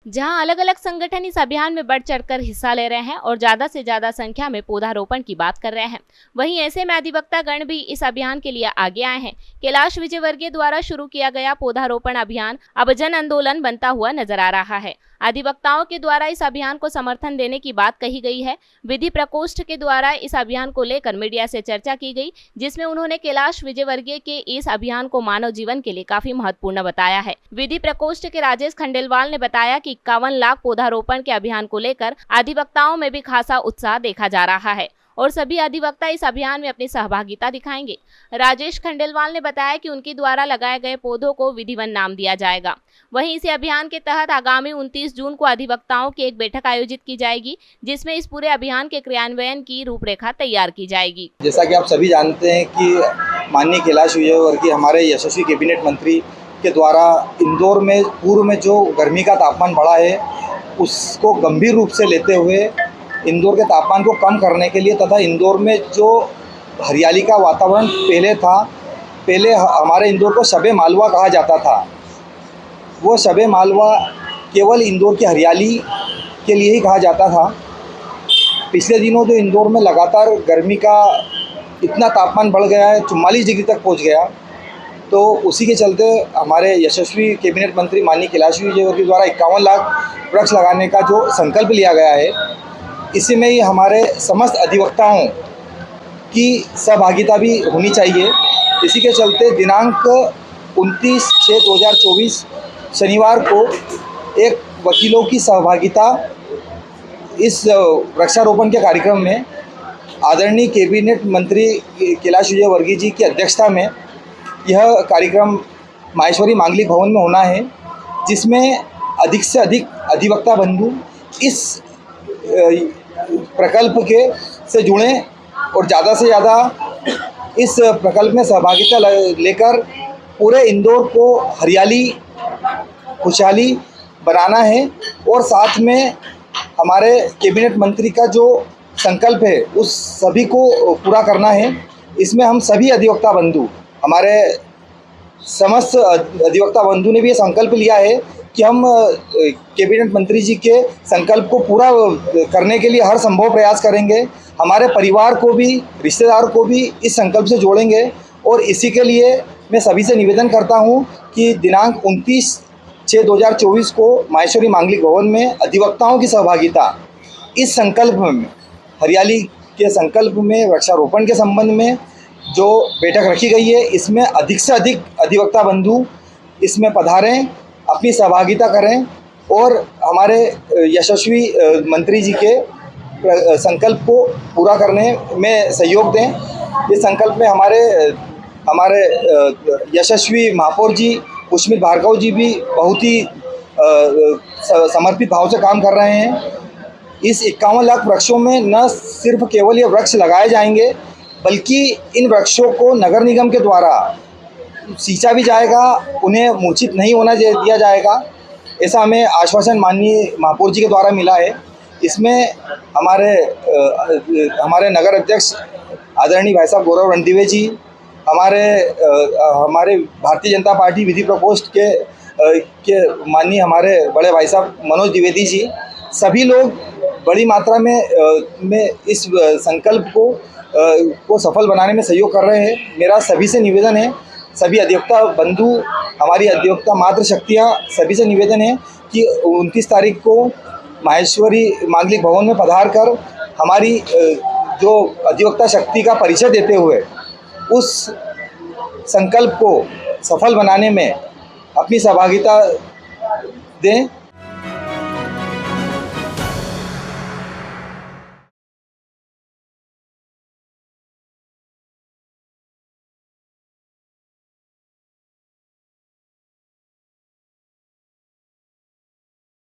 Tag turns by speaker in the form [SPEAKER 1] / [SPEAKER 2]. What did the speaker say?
[SPEAKER 1] जहां अलग अलग संगठन इस अभियान में बढ़ चढ़कर हिस्सा ले रहे हैं और ज्यादा से ज्यादा संख्या में पौधारोपण की बात कर रहे हैं, वहीं ऐसे में अधिवक्ता गण भी इस अभियान के लिए आगे आए हैं। कैलाश विजयवर्गीय द्वारा शुरू किया गया पौधारोपण अभियान अब जन आंदोलन बनता हुआ नजर आ रहा है। अधिवक्ताओं के द्वारा इस अभियान को समर्थन देने की बात कही गई है। विधि प्रकोष्ठ के द्वारा इस अभियान को लेकर मीडिया से चर्चा की गई, जिसमें उन्होंने कैलाश विजयवर्गीय के इस अभियान को मानव जीवन के लिए काफी महत्वपूर्ण बताया है। विधि प्रकोष्ठ के राजेश खंडेलवाल ने बताया कि 51 लाख पौधारोपण के अभियान को लेकर अधिवक्ताओं में भी खासा उत्साह देखा जा रहा है और सभी अधिवक्ता इस अभियान में अपनी सहभागिता दिखाएंगे। राजेश खंडेलवाल ने बताया कि उनके द्वारा लगाए गए पौधों को विधिवन नाम दिया जाएगा। वहीं इसी अभियान के तहत आगामी 29 जून को अधिवक्ताओं की एक बैठक आयोजित की जाएगी, जिसमें इस पूरे अभियान के क्रियान्वयन की रूपरेखा तैयार की जाएगी।
[SPEAKER 2] जैसा कि आप सभी जानते हैं कि माननीय कैलाश विजयवर्गीय हमारे यशस्वी कैबिनेट मंत्री के द्वारा इंदौर में पूर्व में जो गर्मी का तापमान बढ़ा है उसको गंभीर रूप से लेते हुए इंदौर के तापमान को कम करने के लिए तथा इंदौर में जो हरियाली का वातावरण पहले हमारे इंदौर को शबे मालवा कहा जाता था, वो शबे मालवा केवल इंदौर की हरियाली के लिए ही कहा जाता था। पिछले दिनों जो इंदौर में लगातार गर्मी का इतना तापमान बढ़ गया है, 44 डिग्री तक पहुंच गया, तो उसी के चलते हमारे यशस्वी कैबिनेट मंत्री माननीय कैलाश विजयवर्गीय द्वारा 51 लाख वृक्ष लगाने का जो संकल्प लिया गया है, इसी में ही हमारे समस्त अधिवक्ताओं की सहभागिता भी होनी चाहिए। इसी के चलते दिनांक 29/6/2024 शनिवार को एक वकीलों की सहभागिता इस वृक्षारोपण के कार्यक्रम में आदरणीय कैबिनेट मंत्री कैलाश विजयवर्गीय जी की अध्यक्षता में यह कार्यक्रम माहेश्वरी मांगलिक भवन में होना है, जिसमें अधिक से अधिक अधिवक्ता बंधु इस प्रकल्प के से जुड़ें और ज़्यादा से ज़्यादा इस प्रकल्प में सहभागिता लेकर पूरे इंदौर को हरियाली खुशहाली बनाना है और साथ में हमारे कैबिनेट मंत्री का जो संकल्प है उस सभी को पूरा करना है। इसमें हम सभी अधिवक्ता बंधु, हमारे समस्त अधिवक्ता बंधु ने भी ये संकल्प लिया है कि हम कैबिनेट मंत्री जी के संकल्प को पूरा करने के लिए हर संभव प्रयास करेंगे। हमारे परिवार को भी, रिश्तेदार को भी इस संकल्प से जोड़ेंगे और इसी के लिए मैं सभी से निवेदन करता हूं कि दिनांक 29/6/2024 को माहेश्वरी मांगलिक भवन में अधिवक्ताओं की सहभागिता इस संकल्प में, हरियाली के संकल्प में, वृक्षारोपण के संबंध में जो बैठक रखी गई है, इसमें अधिक से अधिक अधिवक्ता बंधु इसमें पधारें, अपनी सहभागिता करें और हमारे यशस्वी मंत्री जी के संकल्प को पूरा करने में सहयोग दें। इस संकल्प में हमारे यशस्वी महापौर जी पुष्मित भार्गव जी भी बहुत ही समर्पित भाव से काम कर रहे हैं। इस 51 लाख वृक्षों में न सिर्फ केवल ये वृक्ष लगाए जाएंगे, बल्कि इन वृक्षों को नगर निगम के द्वारा सींचा भी जाएगा, उन्हें मूर्छित नहीं होना दिया जाएगा, ऐसा हमें आश्वासन माननीय महापौर जी के द्वारा मिला है। इसमें हमारे नगर अध्यक्ष आदरणीय भाई साहब गौरव रणदिवे जी, हमारे भारतीय जनता पार्टी विधि प्रकोष्ठ के माननीय हमारे बड़े भाई साहब मनोज द्विवेदी जी, सभी लोग बड़ी मात्रा में इस संकल्प को सफल बनाने में सहयोग कर रहे हैं। मेरा सभी से निवेदन है, सभी अधिवक्ता बंधु, हमारी अधिवक्ता मातृ शक्तियाँ, सभी से निवेदन है कि 29 तारीख को माहेश्वरी मांगलिक भवन में पधार कर हमारी जो अधिवक्ता शक्ति का परिचय देते हुए उस संकल्प को सफल बनाने में अपनी सहभागिता दें।